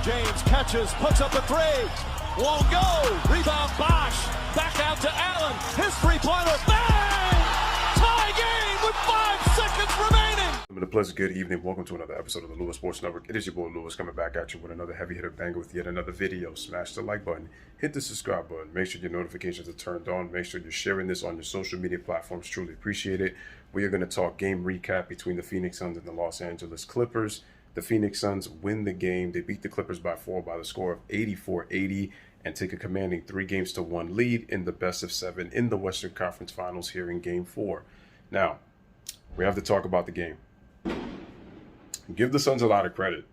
James catches, puts up a three. Won't go. Rebound Bosch. Back out to Allen. His three-pointer. Bang! Tie game with 5 seconds remaining. A pleasant good evening. Welcome to another episode of the Louis Sports Network. It is your boy Louis coming back at you with another heavy hitter banger with yet another video. Smash the like button, hit the subscribe button, make sure your notifications are turned on, make sure you're sharing this on your social media platforms. Truly appreciate it. We are going to talk game recap between the Phoenix Suns and the Los Angeles Clippers. The Phoenix Suns win the game. They beat the Clippers by 4 by the score of 84-80 and take a commanding 3-1 lead in the best of 7 in the Western Conference Finals here in Game 4. Now, we have to talk about the game. Give the Suns a lot of credit.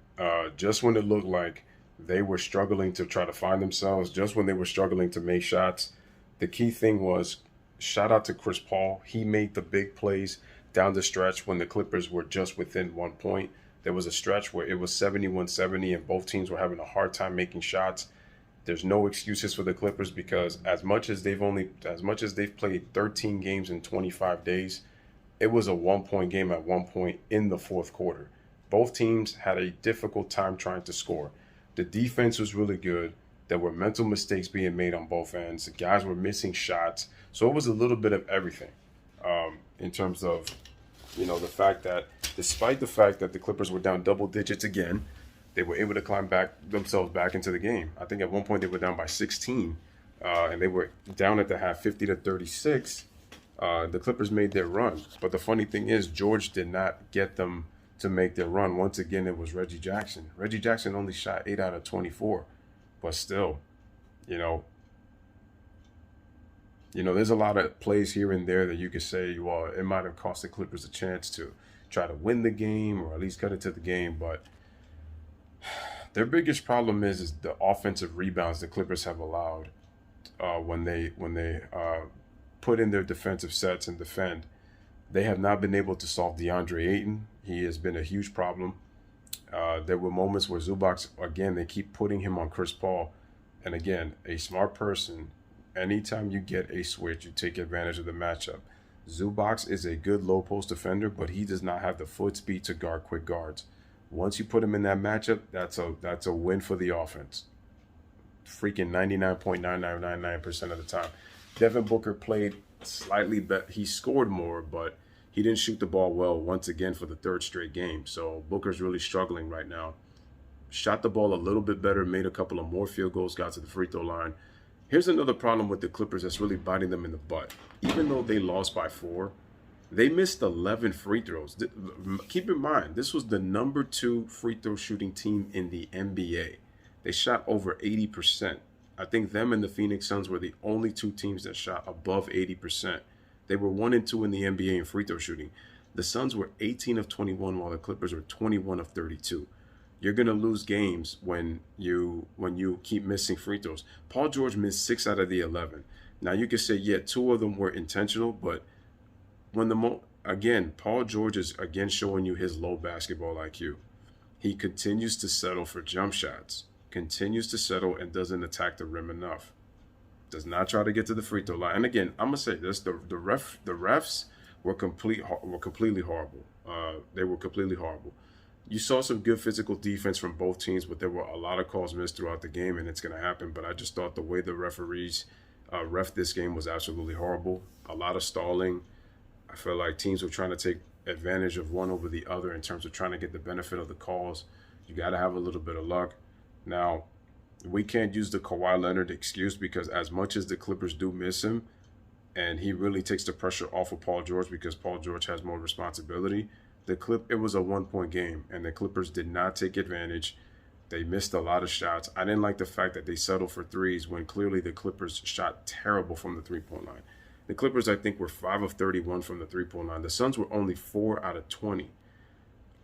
Just when it looked like they were struggling to try to find themselves, just when they were struggling to make shots, the key thing was shout out to Chris Paul. He made the big plays down the stretch when the Clippers were just within 1 point. There was a stretch where it was 71-70 and both teams were having a hard time making shots. There's no excuses for the Clippers because as much as they've played 13 games in 25 days, it was a 1-point game at one point in the fourth quarter. Both teams had a difficult time trying to score. The defense was really good. There were mental mistakes being made on both ends. The guys were missing shots. So it was a little bit of everything in terms of, the fact that despite the fact that the Clippers were down double digits again, they were able to climb themselves back into the game. I think at one point they were down by 16 and they were down at the half 50-36. The Clippers made their run. But the funny thing is George did not get them to make their run. Once again, it was Reggie Jackson. Reggie Jackson only shot 8 out of 24. But still, there's a lot of plays here and there that you could say, well, it might have cost the Clippers a chance to try to win the game or at least cut it to the game. But their biggest problem is the offensive rebounds the Clippers have allowed when they put in their defensive sets and defend. They have not been able to solve DeAndre Ayton. He has been a huge problem. There were moments where Zubac, again, they keep putting him on Chris Paul. And again, a smart person, anytime you get a switch, you take advantage of the matchup. Zubac is a good low post defender, but he does not have the foot speed to guard quick guards. Once you put him in that matchup, that's a win for the offense. Freaking 99.9999% of the time. Devin Booker played slightly better. He scored more, but he didn't shoot the ball well once again for the third straight game. So Booker's really struggling right now. Shot the ball a little bit better, made a couple of more field goals, got to the free throw line. Here's another problem with the Clippers that's really biting them in the butt. Even though they lost by 4, they missed 11 free throws. Keep in mind, this was the number 2 free throw shooting team in the NBA. They shot over 80%. I think them and the Phoenix Suns were the only 2 teams that shot above 80%. They were 1 and 2 in the NBA in free throw shooting. The Suns were 18 of 21 while the Clippers were 21 of 32. You're going to lose games when you keep missing free throws. Paul George missed 6 out of the 11. Now you could say, yeah, 2 of them were intentional, but again, Paul George is again showing you his low basketball IQ. He continues to settle for jump shots. Continues to settle and doesn't attack the rim enough. Does not try to get to the free throw line. And again, I'm gonna say this: the refs were completely horrible. They were completely horrible. You saw some good physical defense from both teams, but there were a lot of calls missed throughout the game, and it's gonna happen. But I just thought the way the referees ref this game was absolutely horrible. A lot of stalling. I feel like teams were trying to take advantage of one over the other in terms of trying to get the benefit of the calls. You got to have a little bit of luck. Now, we can't use the Kawhi Leonard excuse because as much as the Clippers do miss him, and he really takes the pressure off of Paul George because Paul George has more responsibility, it was a 1-point game, and the Clippers did not take advantage. They missed a lot of shots. I didn't like the fact that they settled for threes when clearly the Clippers shot terrible from the three-point line. The Clippers, I think, were 5 of 31 from the three-point line. The Suns were only 4 out of 20.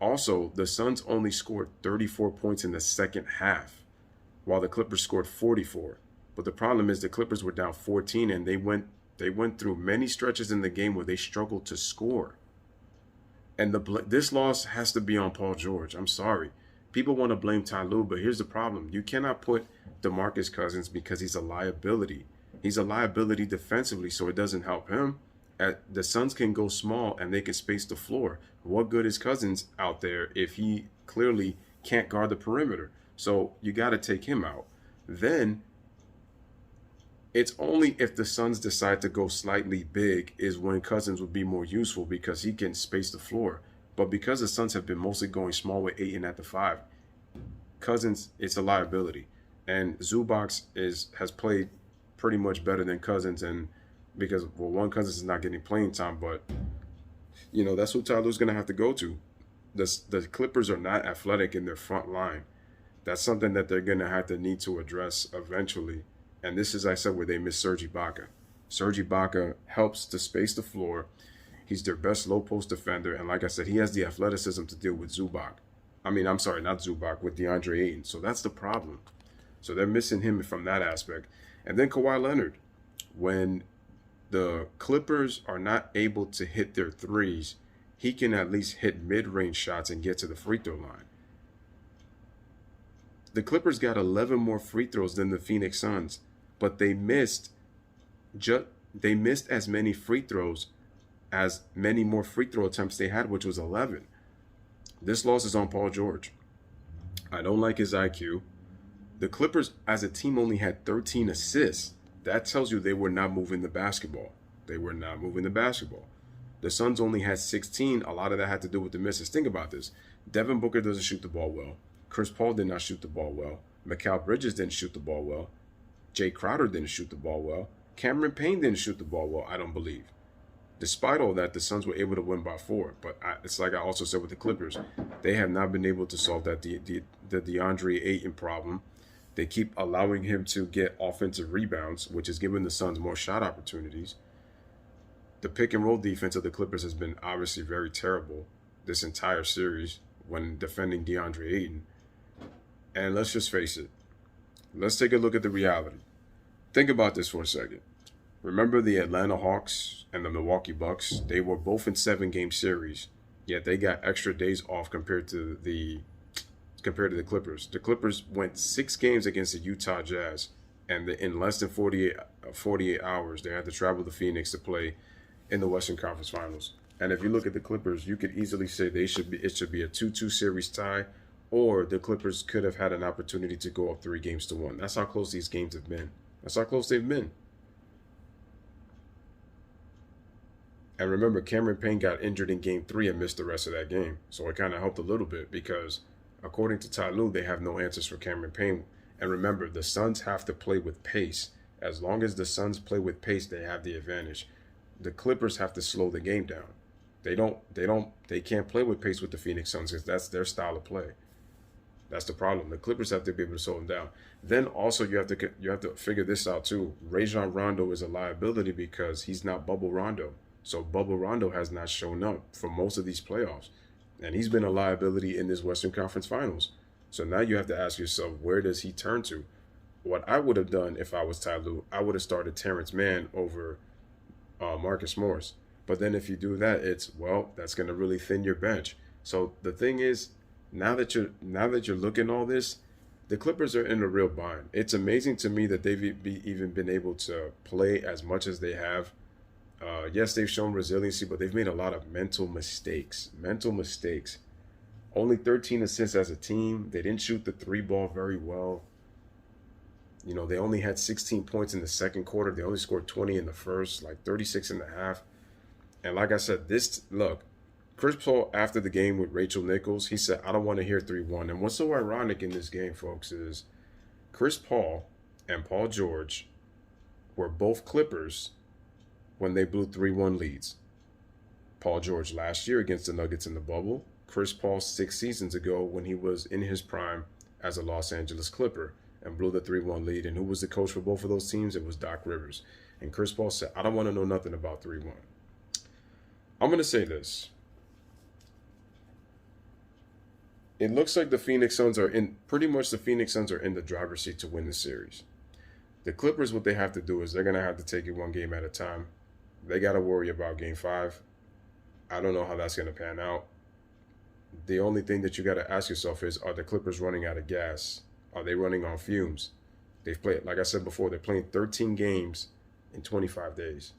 Also, the Suns only scored 34 points in the second half, while the Clippers scored 44. But the problem is the Clippers were down 14, and they went through many stretches in the game where they struggled to score. And this loss has to be on Paul George. I'm sorry. People want to blame Ty Lue, but here's the problem. You cannot put DeMarcus Cousins because he's a liability. He's a liability defensively, so it doesn't help him. The Suns can go small and they can space the floor. What good is Cousins out there if he clearly can't guard the perimeter? So you got to take him out. Then it's only if the Suns decide to go slightly big is when Cousins would be more useful because he can space the floor. But because the Suns have been mostly going small with Ayton at the 5, Cousins, it's a liability. And Zubac has played pretty much better than Cousins, and because, well, one, Cousins is not getting playing time, but, that's who Ty Lue's going to have to go to. The Clippers are not athletic in their front line. That's something that they're going to need to address eventually. And this is, I said, where they miss Serge Ibaka. Serge Ibaka helps to space the floor. He's their best low post defender. And like I said, he has the athleticism to deal with Zubac. I'm sorry, not Zubac, with DeAndre Ayton. So that's the problem. So they're missing him from that aspect. And then Kawhi Leonard. When the Clippers are not able to hit their threes, he can at least hit mid-range shots and get to the free throw line. The Clippers got 11 more free throws than the Phoenix Suns, but they missed as many free throws as many more free throw attempts they had, which was 11. This loss is on Paul George. I don't like his IQ. The Clippers as a team only had 13 assists. That tells you they were not moving the basketball. The Suns only had 16. A lot of that had to do with the misses. Think about this. Devin Booker doesn't shoot the ball well. Chris Paul did not shoot the ball well. Mikal Bridges didn't shoot the ball well. Jay Crowder didn't shoot the ball well. Cameron Payne didn't shoot the ball well, I don't believe. Despite all that, the Suns were able to win by 4. But it's like I also said with the Clippers. They have not been able to solve that the DeAndre Ayton problem. They keep allowing him to get offensive rebounds, which is giving the Suns more shot opportunities. The pick and roll defense of the Clippers has been obviously very terrible this entire series when defending DeAndre Ayton. And let's just face it. Let's take a look at the reality. Think about this for a second. Remember the Atlanta Hawks and the Milwaukee Bucks? They were both in 7-game series, yet they got extra days off compared to the Clippers. The Clippers went 6 games against the Utah Jazz, and in less than 48 hours, they had to travel to Phoenix to play in the Western Conference Finals. And if you look at the Clippers, you could easily say it should be a 2-2 series tie, or the Clippers could have had an opportunity to go up 3-1. That's how close these games have been. That's how close they've been. And remember, Cameron Payne got injured in Game 3 and missed the rest of that game. So it kind of helped a little bit because, according to Ty Lue, they have no answers for Cameron Payne. And remember, the Suns have to play with pace. As long as the Suns play with pace, they have the advantage. The Clippers have to slow the game down. They can't play with pace with the Phoenix Suns because that's their style of play. That's the problem. The Clippers have to be able to slow them down. Then also you have to figure this out too. Rajon Rondo is a liability because he's not Bubble Rondo. So Bubble Rondo has not shown up for most of these playoffs. And he's been a liability in this Western Conference Finals. So now you have to ask yourself, where does he turn to? What I would have done if I was Ty Lue, I would have started Terrence Mann over Marcus Morris. But then if you do that, that's going to really thin your bench. So the thing is, now that you're looking at all this, the Clippers are in a real bind. It's amazing to me that they've even been able to play as much as they have. Yes, they've shown resiliency, but they've made a lot of mental mistakes. Only 13 assists as a team. They didn't shoot the 3 ball very well. They only had 16 points in the second quarter. They only scored 20 in the first, like 36 and a half. And like I said, Chris Paul, after the game with Rachel Nichols, he said, I don't want to hear 3-1. And what's so ironic in this game, folks, is Chris Paul and Paul George were both Clippers when they blew 3-1 leads. Paul George last year against the Nuggets in the bubble. Chris Paul 6 seasons ago when he was in his prime as a Los Angeles Clipper and blew the 3-1 lead. And who was the coach for both of those teams? It was Doc Rivers. And Chris Paul said, I don't want to know nothing about 3-1. I'm going to say this. It looks like the Phoenix Suns are in the driver's seat to win the series. The Clippers, what they have to do is they're going to have to take it one game at a time. They got to worry about Game 5. I don't know how that's going to pan out. The only thing that you got to ask yourself is, are the Clippers running out of gas? Are they running on fumes? They've played, like I said before, they're playing 13 games in 25 days.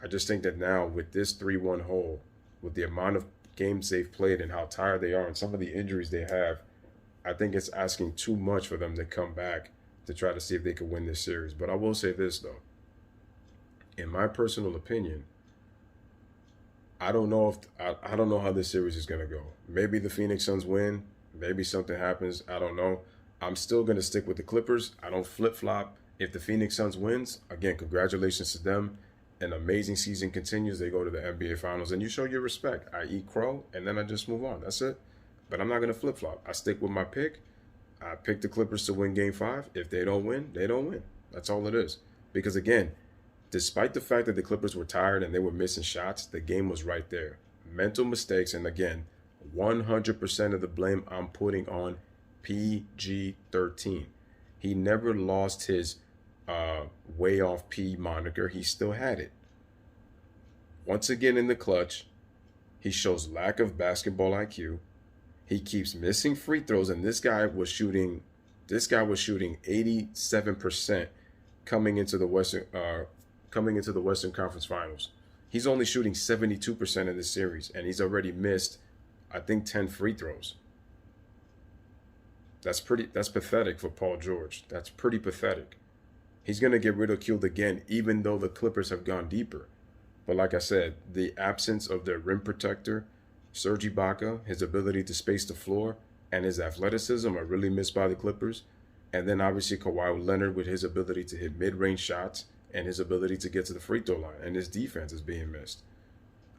I just think that now with this 3-1 hole, with the amount of games they've played and how tired they are and some of the injuries they have, I think it's asking too much for them to come back to try to see if they could win this series. But I will say this, though. In my personal opinion, I don't know how this series is going to go. Maybe the Phoenix Suns win. Maybe something happens. I don't know. I'm still going to stick with the Clippers. I don't flip-flop. If the Phoenix Suns wins, again, congratulations to them. An amazing season continues. They go to the NBA Finals, and you show your respect. I eat crow, and then I just move on. That's it. But I'm not going to flip-flop. I stick with my pick. I pick the Clippers to win Game 5. If they don't win, they don't win. That's all it is. Because, again, despite the fact that the Clippers were tired and they were missing shots, the game was right there. Mental mistakes, and again, 100% of the blame I'm putting on PG-13. He never lost his Wayoff P moniker. He still had it. Once again in the clutch, he shows lack of basketball IQ. He keeps missing free throws, and this guy was shooting 87% coming into the Western Conference Finals. He's only shooting 72% in this series, and he's already missed, I think, 10 free throws. That's pathetic for Paul George. That's pretty pathetic. He's going to get ridiculed again, even though the Clippers have gone deeper. But like I said, the absence of their rim protector, Serge Ibaka, his ability to space the floor, and his athleticism are really missed by the Clippers. And then obviously Kawhi Leonard with his ability to hit mid-range shots and his ability to get to the free throw line. And his defense is being missed.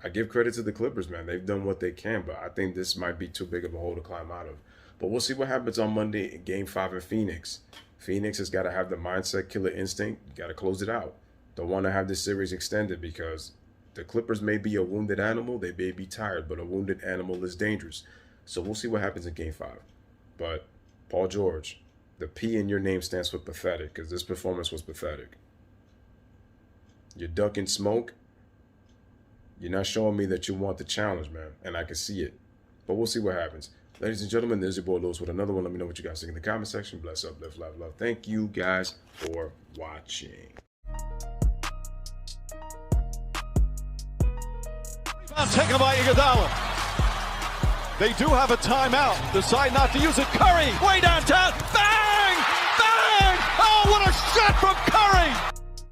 I give credit to the Clippers, man. They've done what they can, but I think this might be too big of a hole to climb out of. But we'll see what happens on Monday in Game 5 in Phoenix. Phoenix has got to have the mindset killer instinct. You got to close it out. Don't want to have this series extended because the Clippers may be a wounded animal. They may be tired, but a wounded animal is dangerous. So we'll see what happens in Game 5. But Paul George, the P in your name stands for pathetic because this performance was pathetic. You're ducking smoke. You're not showing me that you want the challenge, man. And I can see it. But we'll see what happens. Ladies and gentlemen, there's your boy Louis with another one. Let me know what you guys think in the comment section. Bless up, live, love, love. Thank you guys for watching. Rebound taken by Iguodala. They do have a timeout. Decide not to use it. Curry, way downtown. Bang! Bang! Oh, what a shot from Curry!